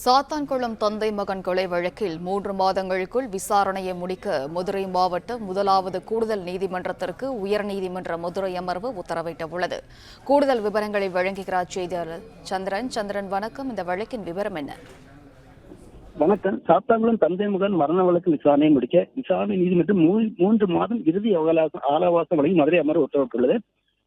சாத்தான்குளம் தந்தை மகன் கொலை வழக்கில் 3 மாதங்களுக்குள் விசாரணையை முடிக்க மதுரை மாவட்ட முதலாவது கூடுதல் நீதிமன்றத்திற்கு உயர்நீதிமன்ற மதுரை அமர்வு உத்தரவிட்டுள்ளது. கூடுதல் விவரங்களை வழங்குகிறார் செய்தியாளர் சந்திரன். வணக்கம். இந்த வழக்கின் விவரம் என்ன? வணக்கம். சாத்தான்குளம் தந்தை மகன் மரண வழக்கு விசாரணையை முடிக்க விசாரணை நீதிமன்றம் 3 மாதம் இறுதி ஆலவாசம் வழங்கி மதுரை அமர்வு உத்தரவிட்டுள்ளது.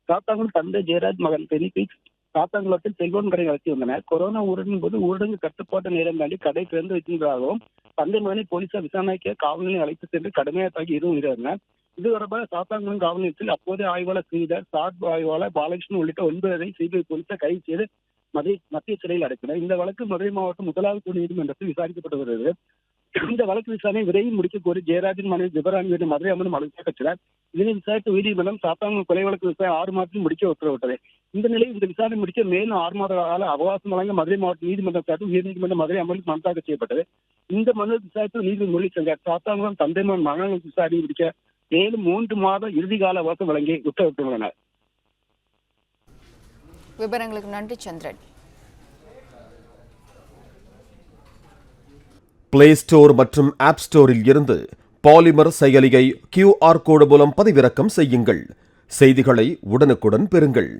சாத்தான்குளம் தந்தை ஜெயராஜ் மகன் பெனிபிக்ஸ் சாத்தான்குளத்தில் செல்வன் கடை நடத்தி வந்தனர். கொரோனா ஊரடங்கின் போது ஊரடங்கு கட்டுப்பாட்டு நேரம் தாண்டி கடை திறந்து வைத்திருந்ததாகவும் தந்தை மகனை போலீசார் விசாரணைக்கு காவல் நிலையம் அழைத்து சென்று கடுமையாக தாக்கி உயிரிழந்தனர். இது தொடர்பாக சாத்தான்குளம் காவல் நிலையத்தில் அப்போதைய ஆய்வாளர் ஸ்ரீதர், சார்பு ஆய்வாளர் பாலகிருஷ்ணன் உள்ளிட்ட 9 பேரை சிபிஐ போலீசார் கைது செய்து மத்திய சிறையில் அடைத்தனர். இந்த வழக்கு மதுரை மாவட்டம் முதலாவது நீதிமன்றத்தில் விசாரிக்கப்பட்டு வருகிறது. இந்த வழக்கு விசாரணை விரைவில் முடிக்க கோரி ஜெயராஜின் மனைவி ஜெபராணி மீது மதுரை அமர்வு மனு தாக்கல். இதனை விசாரித்த உயர்நீதிமன்றம் சாத்தான்குளம் கொலை வழக்கு விசாரணை 6 மாதத்தில் முடிக்க உத்தரவிட்டது. இந்த நிலையில் இந்த விசாரணை முடிக்க மேலும் 6 மாத கால அவகாசம் வழங்க மதுரை மாவட்ட நீதிமன்றம் சார்பில் உயர்நீதிமன்றம் மதுரை அமர்வில் மனு தாக்கல் செய்யப்பட்டது. இந்த மனு விசாரித்த நீதிபதி முரளிசங்கர் சாத்தான்குளம் தந்தை மகன் மரண விசாரணை முடிக்க மேலும் 3 மாத இறுதி கால அவகாசம் வழங்கி உத்தரவிட்டுள்ளனர். விவரங்களுக்கு நன்றி சந்திரன். பிளே ஸ்டோர் மற்றும் ஆப் ஸ்டோரில் இருந்து பாலிமர் செயலியை QR கோடு மூலம் பதிவிறக்கம் செய்யுங்கள். செய்திகளை உடனுக்குடன் பெறுங்கள்.